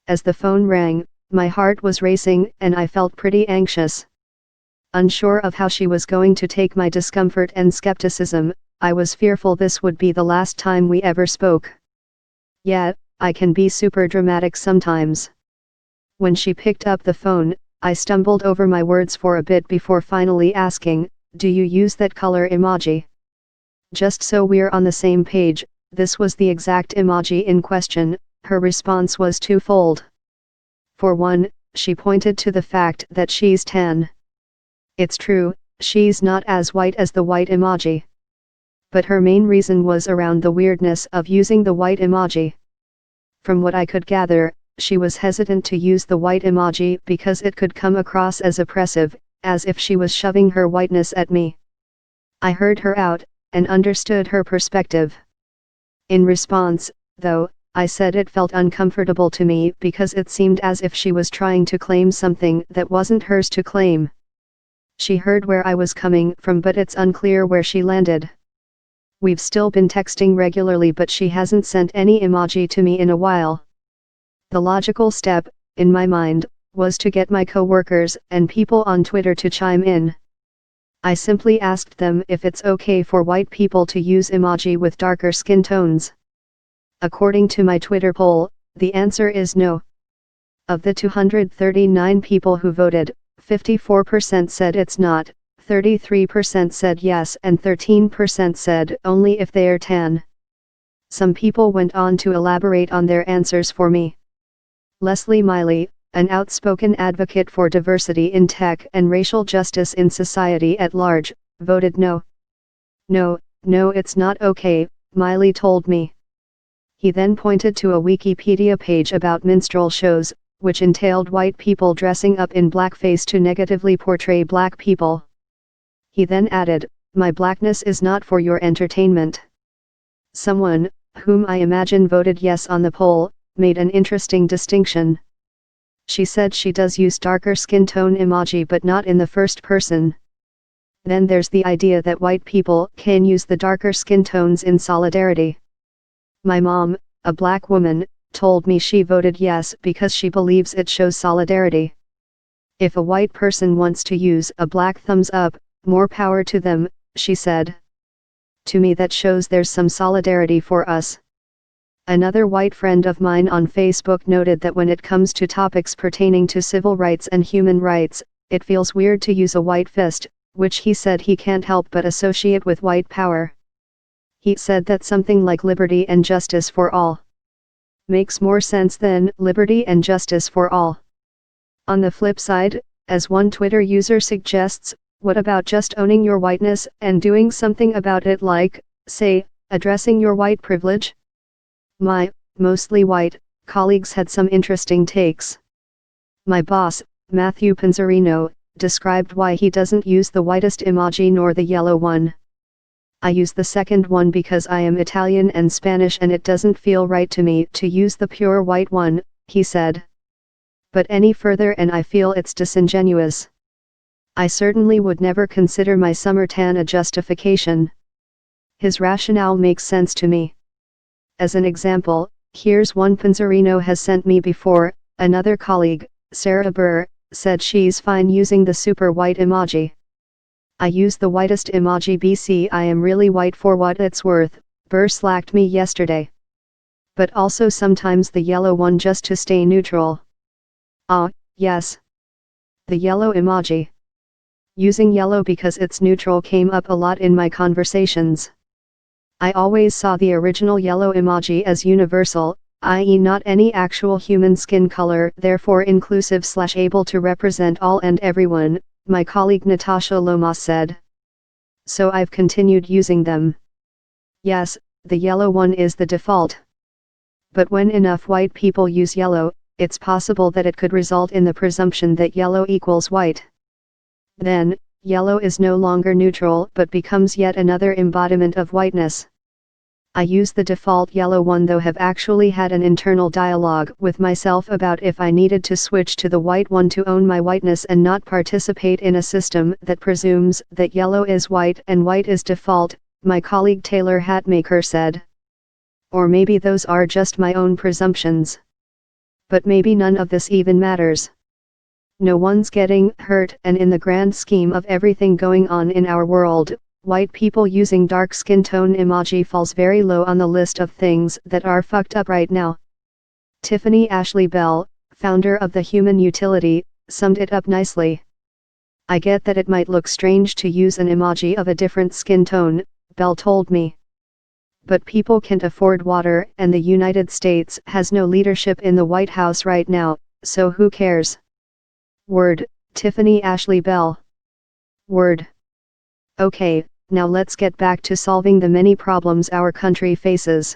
As the phone rang, my heart was racing and I felt pretty anxious. Unsure of how she was going to take my discomfort and skepticism, I was fearful this would be the last time we ever spoke. Yeah, I can be super dramatic sometimes. When she picked up the phone, I stumbled over my words for a bit before finally asking, "Do you use that color emoji?" Just so we're on the same page, this was the exact emoji in question. Her response was twofold. For one, she pointed to the fact that she's tan. It's true, she's not as white as the white emoji. But her main reason was around the weirdness of using the white emoji. From what I could gather, she was hesitant to use the white emoji because it could come across as oppressive, as if she was shoving her whiteness at me. I heard her out, and understood her perspective. In response, though, I said it felt uncomfortable to me because it seemed as if she was trying to claim something that wasn't hers to claim. She heard where I was coming from, but it's unclear where she landed. We've still been texting regularly, but she hasn't sent any emoji to me in a while. The logical step, in my mind, was to get my coworkers and people on Twitter to chime in. I simply asked them if it's okay for white people to use emoji with darker skin tones. According to my Twitter poll, the answer is no. Of the 239 people who voted, 54% said it's not, 33% said yes, and 13% said only if they're tan. Some people went on to elaborate on their answers for me. Leslie Miley, an outspoken advocate for diversity in tech and racial justice in society at large, voted no. No, it's not okay, Miley told me. He then pointed to a Wikipedia page about minstrel shows, which entailed white people dressing up in blackface to negatively portray black people. He then added, "My blackness is not for your entertainment." Someone, whom I imagine voted yes on the poll, made an interesting distinction. She said she does use darker skin tone emoji but not in the first person. Then there's the idea that white people can use the darker skin tones in solidarity. My mom, a black woman, told me she voted yes because she believes it shows solidarity. If a white person wants to use a black thumbs up, more power to them, she said. To me that shows there's some solidarity for us. Another white friend of mine on Facebook noted that when it comes to topics pertaining to civil rights and human rights, it feels weird to use a white fist, which he said he can't help but associate with white power. He said that something like liberty and justice for all makes more sense than liberty and justice for all. On the flip side, as one Twitter user suggests, what about just owning your whiteness and doing something about it, like, say, addressing your white privilege? My, mostly white, colleagues had some interesting takes. My boss, Matthew Panzarino, described why he doesn't use the whitest emoji nor the yellow one. "I use the second one because I am Italian and Spanish and it doesn't feel right to me to use the pure white one," he said. "But any further and I feel it's disingenuous. I certainly would never consider my summer tan a justification." His rationale makes sense to me. As an example, here's one Panzarino has sent me before. Another colleague, Sarah Burr, said she's fine using the super white emoji. "I use the whitest emoji BC. I am really white for what it's worth," Burr slacked me yesterday. "But also sometimes the yellow one just to stay neutral." Ah, yes. The yellow emoji. Using yellow because it's neutral came up a lot in my conversations. I always saw the original yellow emoji as universal, i.e. not any actual human skin color, therefore inclusive/able to represent all and everyone, my colleague Natasha Lomas said. So I've continued using them. Yes, the yellow one is the default. But when enough white people use yellow, it's possible that it could result in the presumption that yellow equals white. Then, yellow is no longer neutral but becomes yet another embodiment of whiteness. I use the default yellow one, though have actually had an internal dialogue with myself about if I needed to switch to the white one to own my whiteness and not participate in a system that presumes that yellow is white and white is default, my colleague Taylor Hatmaker said. Or maybe those are just my own presumptions. But maybe none of this even matters. No one's getting hurt, and in the grand scheme of everything going on in our world, white people using dark skin tone emoji falls very low on the list of things that are fucked up right now. Tiffany Ashley Bell, founder of the Human Utility, summed it up nicely. I get that it might look strange to use an emoji of a different skin tone, Bell told me. But people can't afford water, and the United States has no leadership in the White House right now, so who cares? Word, Tiffany Ashley Bell. Word. Okay, now let's get back to solving the many problems our country faces.